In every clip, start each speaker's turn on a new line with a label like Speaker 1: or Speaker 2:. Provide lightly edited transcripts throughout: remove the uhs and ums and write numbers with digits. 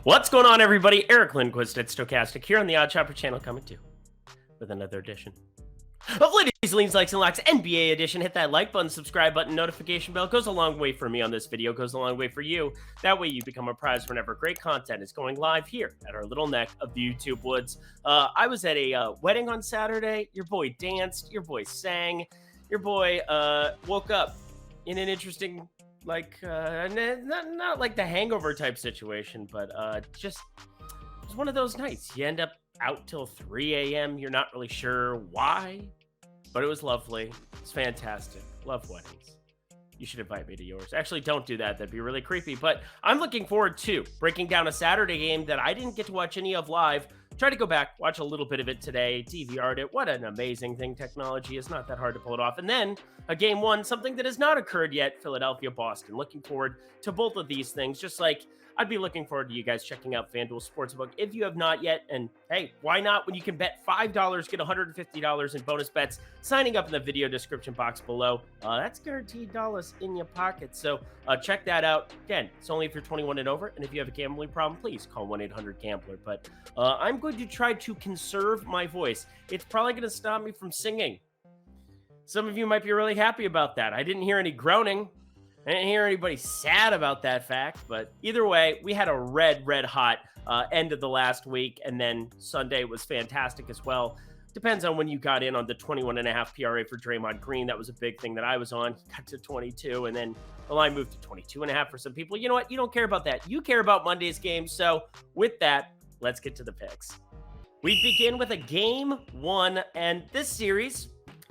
Speaker 1: What's going on, everybody? Eric Lindquist at Stochastic here on the Odd Chopper channel, coming to you with another edition of Ladies, Leans, Likes, and Locks NBA edition. Hit that like button, subscribe button, notification bell. Goes a long way for me on this video. Goes a long way for you. That way you become a prize whenever great content is going live here at our little neck of the YouTube woods. I was at a wedding on Saturday. Your boy danced. Your boy sang. Your boy woke up in an interesting, not like the hangover type situation, but just it was one of those nights. You end up out till 3 a.m. You're not really sure why, but it was lovely. It's fantastic. Love weddings. You should invite me to yours. Actually, don't do that. That'd be really creepy. But I'm looking forward to breaking down a Saturday game that I didn't get to watch any of live. Try to go back, watch a little bit of it today, DVR'd it. What an amazing thing technology is. Not that hard to pull it off. And then a game one, something that has not occurred yet, Philadelphia, Boston. Looking forward to both of these things, just like I'd be looking forward to you guys checking out FanDuel Sportsbook if you have not yet. And hey, why not? When you can bet $5, get $150 in bonus bets, signing up in the video description box below. That's guaranteed dollars in your pocket. So check that out. Again, it's only if you're 21 and over. And if you have a gambling problem, please call 1-800-GAMBLER. But I'm going to try to conserve my voice. It's probably going to stop me from singing. Some of you might be really happy about that. I didn't hear any groaning. I didn't hear anybody sad about that fact, but either way, we had a red hot end of the last week, and then Sunday was fantastic as well. Depends on when you got in on the 21.5 PRA for Draymond Green. That was a big thing that I was on. He got to 22, and then the line moved to 22.5 for some people. You know what? You don't care about that. You care about Monday's game. So with that, let's get to the picks. We begin with a game one, and this series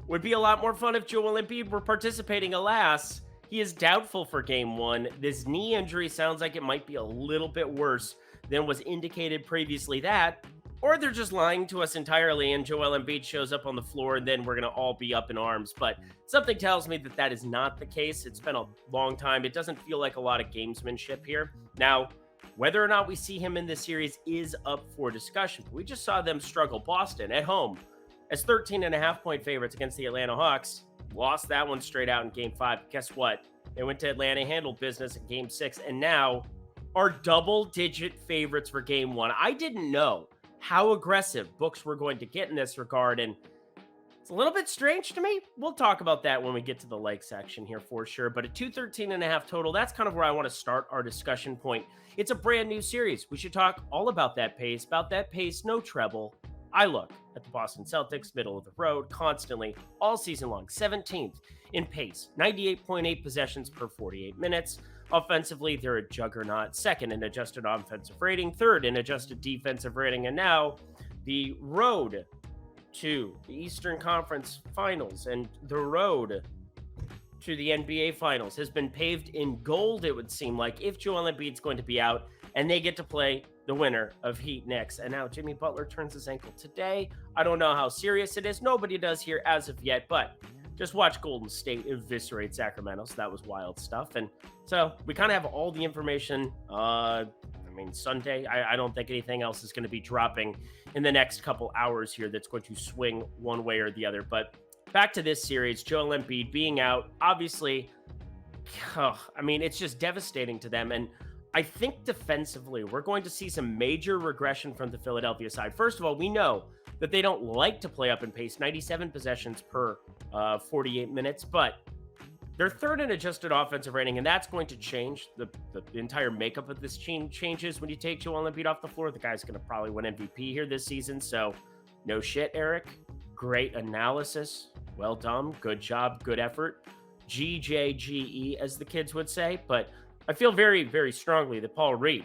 Speaker 1: would be a lot more fun if Joel Embiid were participating. Alas, he is doubtful for game one. This knee injury sounds like it might be a little bit worse than was indicated previously that, or they're just lying to us entirely and Joel Embiid shows up on the floor and then we're going to all be up in arms. But something tells me that that is not the case. It's been a long time. It doesn't feel like a lot of gamesmanship here. Now, whether or not we see him in this series is up for discussion. We just saw them struggle. Boston at home as 13.5-point favorites against the Atlanta Hawks. Lost that one straight out in game 5. Guess what? They went to Atlanta, handled business in game 6, and now are double-digit favorites for game 1. I didn't know how aggressive books were going to get in this regard, and it's a little bit strange to me. We'll talk about that when we get to the like section here for sure, but at 213.5 total, that's kind of where I want to start our discussion point. It's a brand new series. We should talk all about that pace, no treble. I look at the Boston Celtics, middle of the road, constantly, all season long, 17th in pace, 98.8 possessions per 48 minutes. Offensively, they're a juggernaut, second in adjusted offensive rating, third in adjusted defensive rating, and now the road to the Eastern Conference Finals and the road to the NBA Finals has been paved in gold, it would seem like, if Joel Embiid's going to be out and they get to play the winner of Heat Knicks. And now Jimmy Butler turns his ankle today. I don't know how serious it is. Nobody does here as of yet, but just watch Golden State eviscerate Sacramento. So that was wild stuff. And so we kind of have all the information. Sunday, I don't think anything else is going to be dropping in the next couple hours here that's going to swing one way or the other. But back to this series, Joel Embiid being out, obviously, it's just devastating to them. And I think defensively, we're going to see some major regression from the Philadelphia side. First of all, we know that they don't like to play up in pace, 97 possessions per 48 minutes, but they're third in adjusted offensive rating, and that's going to change. The entire makeup of this team changes when you take Joel Embiid off the floor. The guy's going to probably win MVP here this season, so no shit, Eric. Great analysis. Well done. Good job. Good effort. GJGE, as the kids would say, but I feel very, very strongly that Paul Reed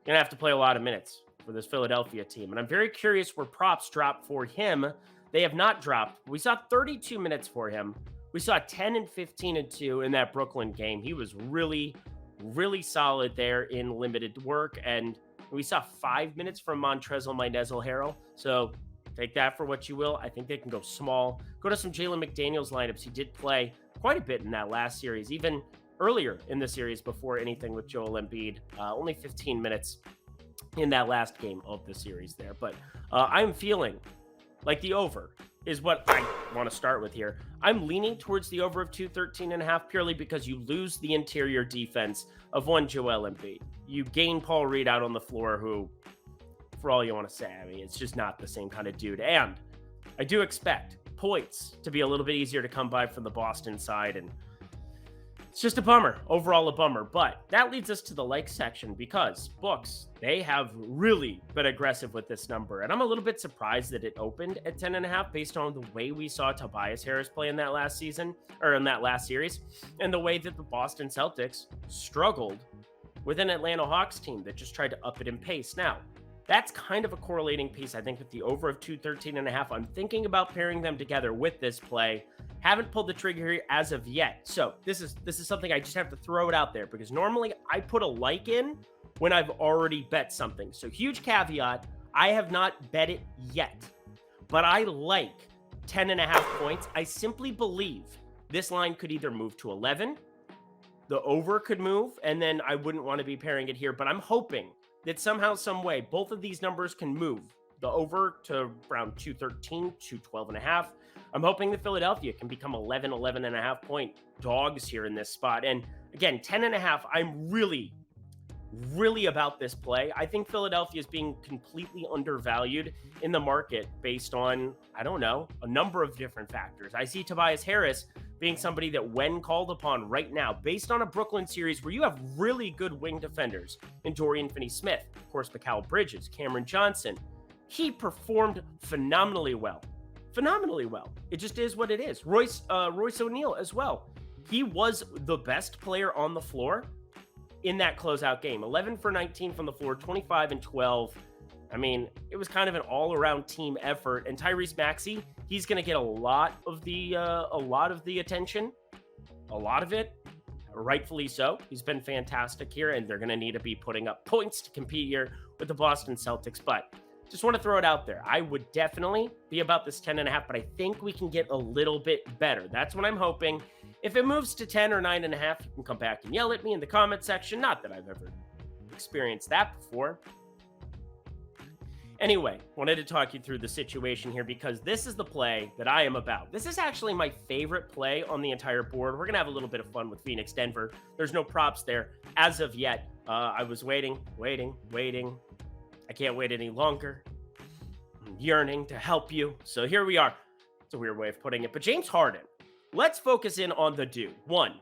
Speaker 1: going to have to play a lot of minutes for this Philadelphia team. And I'm very curious where props drop for him. They have not dropped. We saw 32 minutes for him. We saw 10 and 15 and 2 in that Brooklyn game. He was really, really solid there in limited work. And we saw 5 minutes from Montrezl Harrell. So take that for what you will. I think they can go small. Go to some Jalen McDaniels lineups. He did play quite a bit in that last series, even earlier in the series before anything with Joel Embiid. Only 15 minutes in that last game of the series there. But I'm feeling like the over is what I want to start with here. I'm leaning towards the over of 213.5 purely because you lose the interior defense of one Joel Embiid. You gain Paul Reed out on the floor, who, for all you want to say, I mean, it's just not the same kind of dude. And I do expect points to be a little bit easier to come by from the Boston side, and it's just a bummer. Overall, a bummer. But that leads us to the like section because books, they have really been aggressive with this number. And I'm a little bit surprised that it opened at 10.5 based on the way we saw Tobias Harris play in that last season, or in that last series, and the way that the Boston Celtics struggled with an Atlanta Hawks team that just tried to up it in pace. Now, that's kind of a correlating piece, I think, with the over of 213.5. I'm thinking about pairing them together with this play. Haven't pulled the trigger here as of yet. So this is something I just have to throw it out there because normally I put a like in when I've already bet something. So huge caveat, I have not bet it yet, but I like 10.5 points. I simply believe this line could either move to 11, the over could move, and then I wouldn't want to be pairing it here, but I'm hoping that somehow, some way, both of these numbers can move. The over to around 213, 212.5. I'm hoping that Philadelphia can become 11.5 point dogs here in this spot. And again, 10.5, I'm really about this play. I think Philadelphia is being completely undervalued in the market based on, I don't know, a number of different factors. I see Tobias Harris being somebody that when called upon right now, based on a Brooklyn series where you have really good wing defenders in Dorian Finney-Smith, of course, Mikal Bridges, Cameron Johnson, he performed phenomenally well. It just is what it is. Royce O'Neal as well. He was the best player on the floor in that closeout game. 11 for 19 from the floor, 25 and 12. I mean, it was kind of an all-around team effort. And Tyrese Maxey, he's going to get a lot of the attention, a lot of it, rightfully so. He's been fantastic here, and they're going to need to be putting up points to compete here with the Boston Celtics. But just want to throw it out there. I would definitely be about this 10.5, but I think we can get a little bit better. That's what I'm hoping. If it moves to 10 or 9.5, you can come back and yell at me in the comment section. Not that I've ever experienced that before. Anyway, wanted to talk you through the situation here because this is the play that I am about. This is actually my favorite play on the entire board. We're going to have a little bit of fun with Phoenix Denver. There's no props there as of yet. I was waiting. I can't wait any longer. I'm yearning to help you. So here we are. It's a weird way of putting it. But James Harden, let's focus in on the dude. One,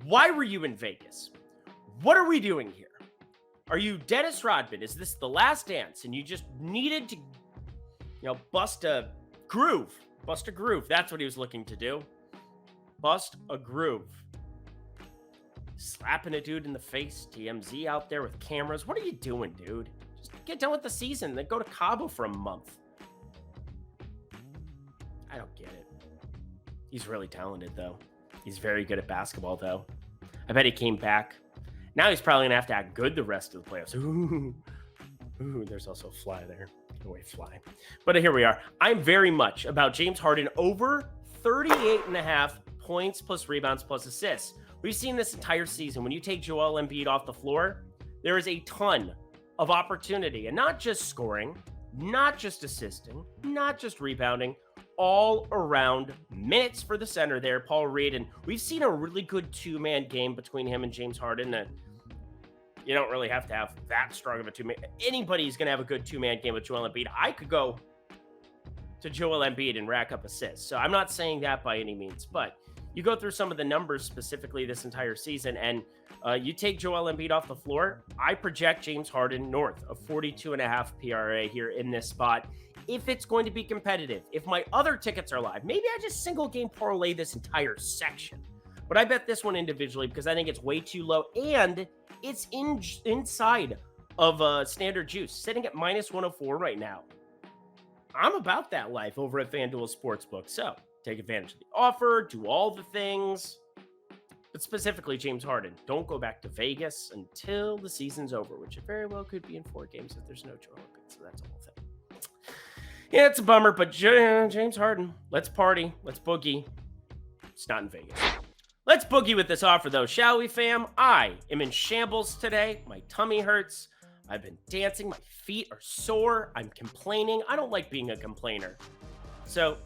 Speaker 1: why were you in Vegas? What are we doing here? Are you Dennis Rodman? Is this the last dance and you just needed to, bust a groove? Bust a groove. That's what he was looking to do. Bust a groove. Slapping a dude in the face. TMZ out there with cameras. What are you doing, dude? Just get done with the season. Then go to Cabo for a month. I don't get it. He's really talented, though. He's very good at basketball, though. I bet he came back. Now he's probably going to have to act good the rest of the playoffs. Ooh, there's also a fly there. Get away, fly. But here we are. I'm very much about James Harden over 38.5 points plus rebounds plus assists. We've seen this entire season. When you take Joel Embiid off the floor, there is a ton of opportunity. And not just scoring, not just assisting, not just rebounding, all around minutes for the center there, Paul Reed. And we've seen a really good two-man game between him and James Harden that you don't really have to have that strong of a two-man. Anybody's going to have a good two-man game with Joel Embiid. I could go to Joel Embiid and rack up assists. So I'm not saying that by any means, but you go through some of the numbers specifically this entire season, and you take Joel Embiid off the floor, I project James Harden north of 42.5 PRA here in this spot. If it's going to be competitive, if my other tickets are live, maybe I just single game parlay this entire section. But I bet this one individually because I think it's way too low and it's inside of standard juice, sitting at minus 104 right now. I'm about that life over at FanDuel Sportsbook. So take advantage of the offer, do all the things. But specifically, James Harden, don't go back to Vegas until the season's over, which it very well could be in 4 games if there's no Joel Embiid. So that's a whole thing. Yeah, it's a bummer, but James Harden, let's party. Let's boogie. It's not in Vegas. Let's boogie with this offer, though, shall we, fam? I am in shambles today. My tummy hurts. I've been dancing. My feet are sore. I'm complaining. I don't like being a complainer. So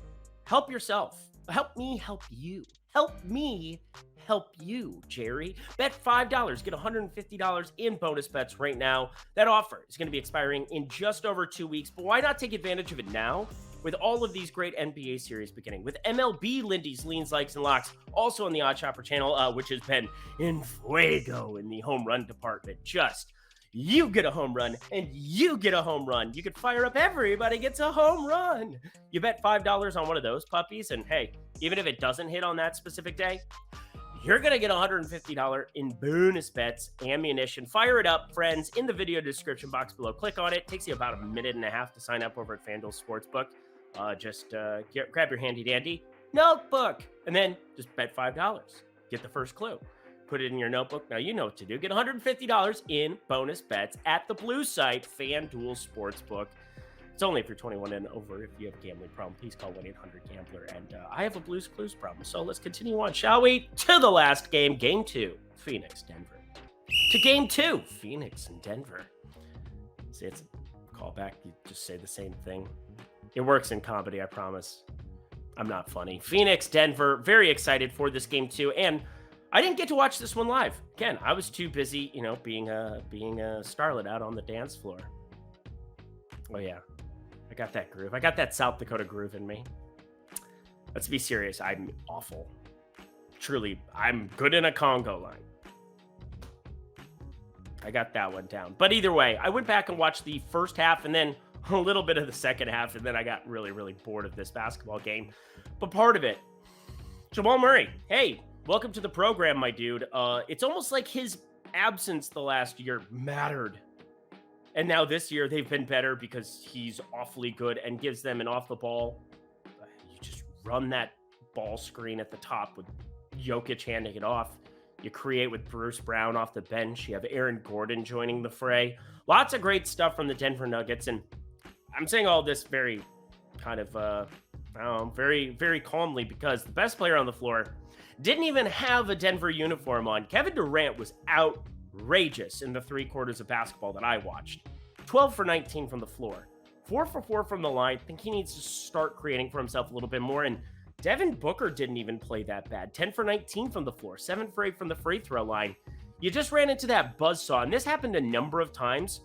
Speaker 1: Help yourself. Help me help you. Help me help you, Jerry. Bet $5, get $150 in bonus bets right now. That offer is going to be expiring in just over 2 weeks, but why not take advantage of it now? With all of these great NBA series beginning with MLB, Lindy's Leans, Likes, and Locks, also on the Odd Shopper channel, which has been in fuego in the home run department. Just you get a home run and you get a home run. You could fire up everybody gets a home run. You bet $5 on one of those puppies, and hey, even if it doesn't hit on that specific day, you're going to get $150 in bonus bets, ammunition. Fire it up, friends, in the video description box below. Click on it. Takes you about a minute and a half to sign up over at FanDuel Sportsbook. Grab your handy dandy notebook and then just bet $5. Get the first clue. Put it in your notebook. Now you know what to do. Get $150 in bonus bets at the blue site, FanDuel Sportsbook. It's only if you're 21 and over. If you have a gambling problem, please call 1-800-GAMBLER. And I have a Blues Clues problem. So let's continue on, shall we? To the last game, Game 2, Phoenix, Denver. To Game 2, Phoenix and Denver. See, it's a callback. You just say the same thing. It works in comedy, I promise. I'm not funny. Phoenix, Denver, very excited for this Game 2. And I didn't get to watch this one live. Again, I was too busy, being a starlet out on the dance floor. Oh, yeah. I got that groove. I got that South Dakota groove in me. Let's be serious. I'm awful. Truly, I'm good in a Congo line. I got that one down. But either way, I went back and watched the first half and then a little bit of the second half, and then I got really, really bored of this basketball game. But part of it, Jamal Murray, hey, welcome to the program, my dude. It's almost like his absence the last year mattered. And now this year, they've been better because he's awfully good and gives them an off the ball. You just run that ball screen at the top with Jokic handing it off. You create with Bruce Brown off the bench. You have Aaron Gordon joining the fray. Lots of great stuff from the Denver Nuggets. And I'm saying all this very kind of, very, very calmly because the best player on the floor didn't even have a Denver uniform on. Kevin Durant was outrageous in the 3 quarters of basketball that I watched. 12 for 19 from the floor. 4 for 4 from the line. I think he needs to start creating for himself a little bit more. And Devin Booker didn't even play that bad. 10 for 19 from the floor. 7 for 8 from the free throw line. You just ran into that buzzsaw. And this happened a number of times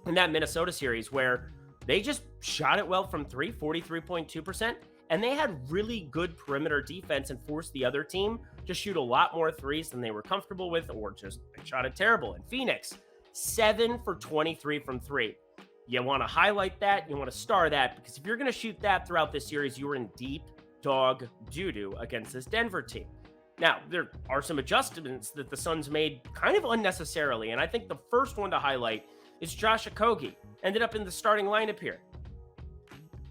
Speaker 1: in that Minnesota series where they just shot it well from 3, 43.2%. And they had really good perimeter defense and forced the other team to shoot a lot more threes than they were comfortable with, or just they shot it terrible. And Phoenix, 7 for 23 from 3. You want to highlight that. You want to star that, because if you're going to shoot that throughout this series, you're in deep dog doo-doo against this Denver team. Now, there are some adjustments that the Suns made kind of unnecessarily. And I think the first one to highlight is Josh Okogie. Ended up in the starting lineup here.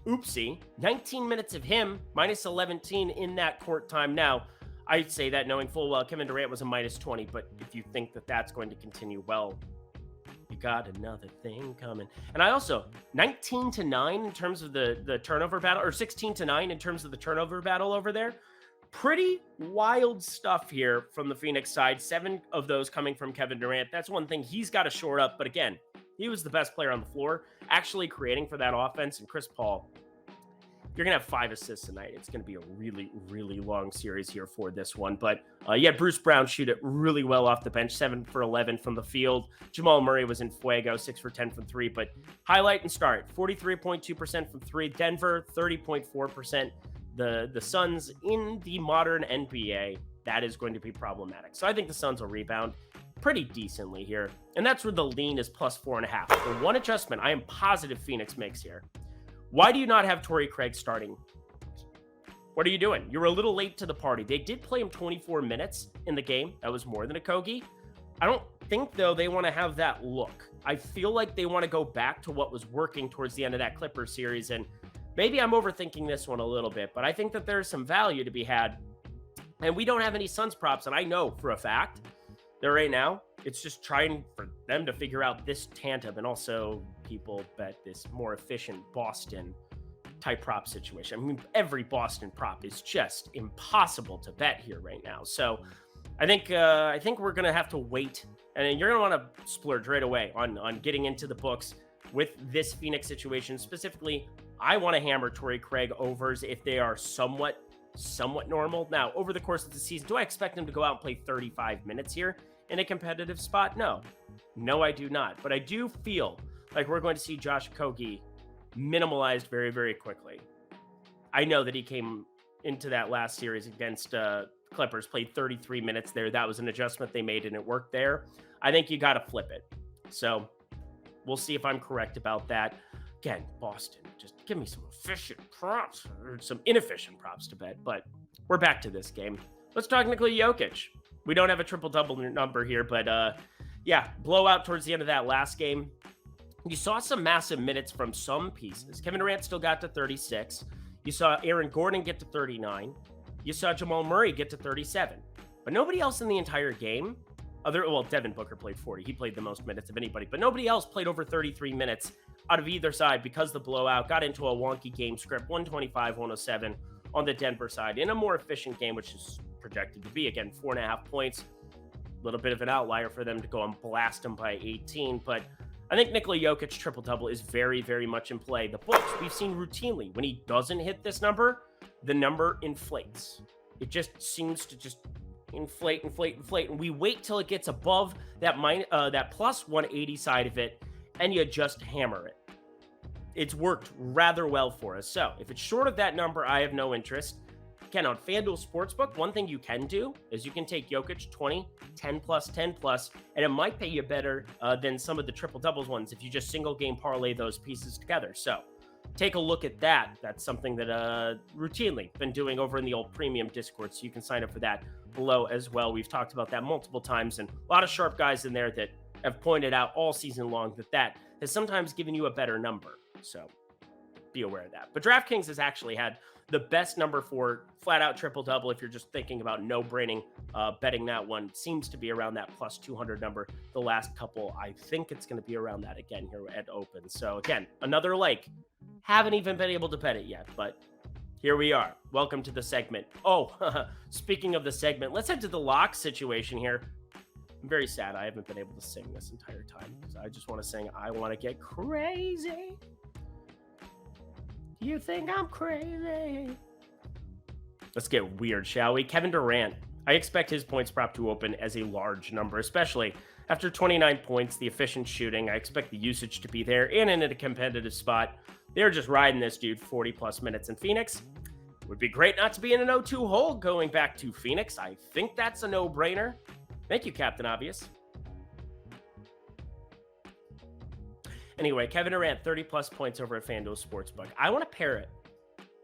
Speaker 1: Oopsie, 19 minutes of him, minus 11 in that court time. Now, I'd say that knowing full well Kevin Durant was a minus 20, but if you think that that's going to continue, well, you got another thing coming. And I also, 19-9 in terms of the turnover battle, or 16-9 in terms of the turnover battle over there. Pretty wild stuff here from the Phoenix side. 7 of those coming from Kevin Durant. That's one thing he's got to shore up, but again, he was the best player on the floor, actually creating for that offense. And Chris Paul, you're going to have 5 assists tonight. It's going to be a really, really long series here for this one. But you had Bruce Brown shoot it really well off the bench, 7 for 11 from the field. Jamal Murray was in fuego, 6 for 10 from 3. But highlight and start, 43.2% from 3. Denver, 30.4%. The Suns in the modern NBA, that is going to be problematic. So I think the Suns will rebound pretty decently here. And that's where the lean is plus 4.5. The one adjustment I am positive Phoenix makes here. Why do you not have Torrey Craig starting? What are you doing? You're a little late to the party. They did play him 24 minutes in the game. That was more than Okogie. I don't think, though, they want to have that look. I feel like they want to go back to what was working towards the end of that Clippers series. And maybe I'm overthinking this one a little bit, but I think that there's some value to be had. And we don't have any Suns props. And I know for a fact that right now, it's just trying for them to figure out this tandem, and also people bet this more efficient Boston type prop situation. I mean, every Boston prop is just impossible to bet here right now. So I think we're going to have to wait, and you're going to want to splurge right away on getting into the books with this Phoenix situation, specifically I want to hammer Torrey Craig overs if they are somewhat normal. Now, over the course of the season, do I expect him to go out and play 35 minutes here in a competitive spot? No. No, I do not. But I do feel like we're going to see Josh Okogie minimalized very, very quickly. I know that he came into that last series against Clippers, played 33 minutes there. That was an adjustment they made, and it worked there. I think you got to flip it. So we'll see if I'm correct about that. Again, Boston, just give me some efficient props or some inefficient props to bet. But we're back to this game. Let's talk Nikola Jokic. We don't have a triple-double number here, but yeah, blowout towards the end of that last game. You saw some massive minutes from some pieces. Kevin Durant still got to 36. You saw Aaron Gordon get to 39. You saw Jamal Murray get to 37. But nobody else in the entire game, Devin Booker played 40. He played the most minutes of anybody, but nobody else played over 33 minutes out of either side because the blowout got into a wonky game script, 125-107 on the Denver side in a more efficient game, which is projected to be, again, 4.5 points. A little bit of an outlier for them to go and blast them by 18, but I think Nikola Jokic triple-double is very, very much in play. The books we've seen routinely, when he doesn't hit this number, the number inflates. It just seems to just inflate. And we wait till it gets above that plus 180 side of it, and you just hammer it. It's worked rather well for us. So if it's short of that number, I have no interest. Again, on FanDuel Sportsbook, one thing you can do is you can take Jokic 20, 10 plus, and it might pay you better than some of the triple doubles ones if you just single game parlay those pieces together. So take a look at that. That's something that routinely been doing over in the old premium Discord. So you can sign up for that below as well. We've talked about that multiple times, and a lot of sharp guys in there that have pointed out all season long that has sometimes given you a better number. So be aware of that. But DraftKings has actually had the best number for flat out triple double. If you're just thinking about no-braining betting that one, seems to be around that plus 200 number the last couple. I think it's going to be around that again here at open. So again, another like, haven't even been able to bet it yet, but here we are. Welcome to the segment. Oh, speaking of the segment, let's head to the lock situation here. I'm very sad I haven't been able to sing this entire time because I just want to sing I Want to Get Crazy. You think I'm crazy? Let's get weird, shall we? Kevin Durant. I expect his points prop to open as a large number, especially after 29 points, the efficient shooting. I expect the usage to be there and in a competitive spot. They're just riding this dude 40 plus minutes in Phoenix. It would be great not to be in an 0-2 hole going back to Phoenix. I think that's a no-brainer. Thank you, Captain Obvious. Anyway, Kevin Durant, 30-plus points over at FanDuel Sportsbook. I want to pair it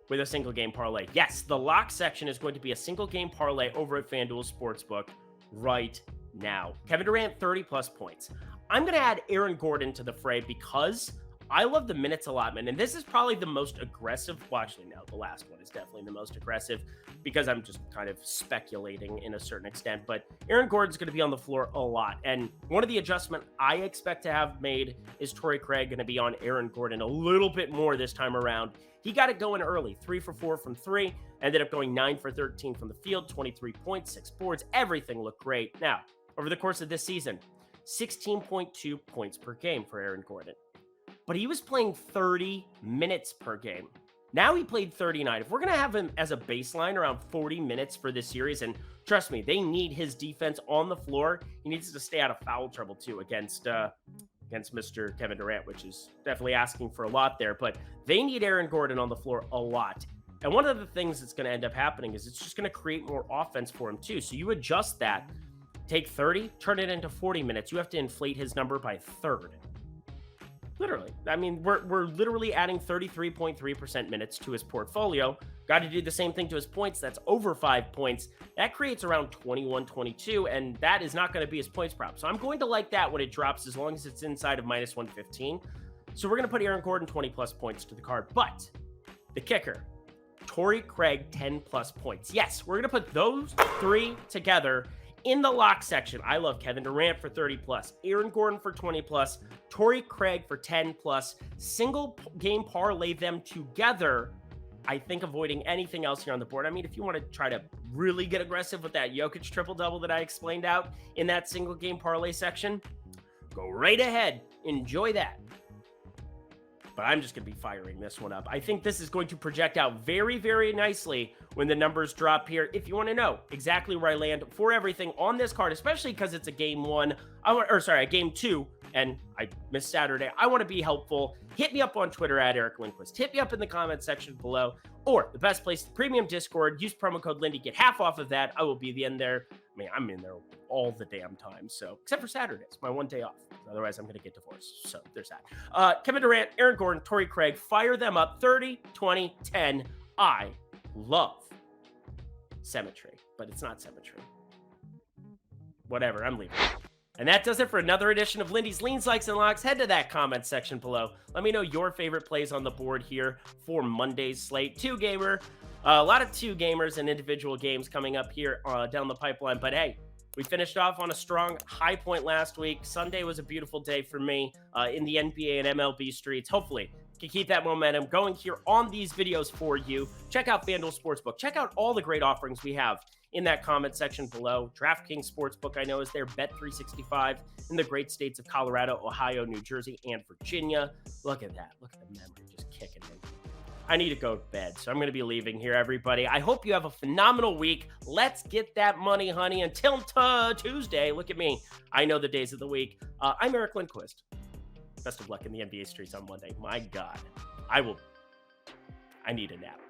Speaker 1: with a single-game parlay. Yes, the lock section is going to be a single-game parlay over at FanDuel Sportsbook right now. Kevin Durant, 30-plus points. I'm going to add Aaron Gordon to the fray because I love the minutes allotment, and this is probably the most aggressive. Well, actually, no, the last one is definitely the most aggressive because I'm just kind of speculating in a certain extent, but Aaron Gordon's going to be on the floor a lot, and one of the adjustments I expect to have made is Torrey Craig going to be on Aaron Gordon a little bit more this time around. He got it going early, 3 for 4 from 3, ended up going 9 for 13 from the field, 23 points, 6 boards, everything looked great. Now, over the course of this season, 16.2 points per game for Aaron Gordon. But he was playing 30 minutes per game. Now he played 39. If we're going to have him as a baseline around 40 minutes for this series, and trust me, they need his defense on the floor. He needs to stay out of foul trouble too against Mr. Kevin Durant, which is definitely asking for a lot there. But they need Aaron Gordon on the floor a lot. And one of the things that's going to end up happening is it's just going to create more offense for him too. So you adjust that, take 30, turn it into 40 minutes. You have to inflate his number by a third. Literally. I mean, we're literally adding 33.3% minutes to his portfolio. Got to do the same thing to his points. That's over 5 points. That creates around 21, 22, and that is not going to be his points prop. So I'm going to like that when it drops as long as it's inside of minus 115. So we're going to put Aaron Gordon 20 plus points to the card. But the kicker, Torrey Craig 10 plus points. Yes, we're going to put those three together in the lock section. I love Kevin Durant for 30 plus, Aaron Gordon for 20 plus, Torrey Craig for 10 plus, single game parlay them together. I think avoiding anything else here on the board. I mean, if you want to try to really get aggressive with that Jokic triple double that I explained out in that single game parlay section, go right ahead. Enjoy that. but I'm just going to be firing this one up. I think this is going to project out very, very nicely when the numbers drop here. If you want to know exactly where I land for everything on this card, especially because it's a game a game 2, and I missed Saturday, I want to be helpful. Hit me up on Twitter at Eric Lindquist. Hit me up in the comment section below, or the best place, the premium Discord. Use promo code Lindy, get half off of that. I will be in there. I mean, I'm in there all the damn time. So, except for Saturdays, my one day off. Otherwise, I'm going to get divorced. So, there's that. Kevin Durant, Aaron Gordon, Torrey Craig, fire them up 30, 20, 10. I love symmetry, but it's not symmetry. Whatever, I'm leaving. And that does it for another edition of Lindy's Leans, Likes, and Locks. Head to that comment section below. Let me know your favorite plays on the board here for Monday's slate. Two-gamer. A lot of two-gamers and individual games coming up here down the pipeline. But hey, we finished off on a strong high point last week. Sunday was a beautiful day for me in the NBA and MLB streets. Hopefully, can keep that momentum going here on these videos for you. Check out FanDuel Sportsbook. Check out all the great offerings we have in that comment section below. DraftKings Sportsbook, I know, is there. Bet365 in the great states of Colorado, Ohio, New Jersey, and Virginia. Look at that. Look at the memory just kicking in. I need to go to bed, so I'm going to be leaving here, everybody. I hope you have a phenomenal week. Let's get that money, honey. Until Tuesday, look at me. I know the days of the week. I'm Eric Lindquist. Best of luck in the NBA streets on Monday. My God, I need a nap.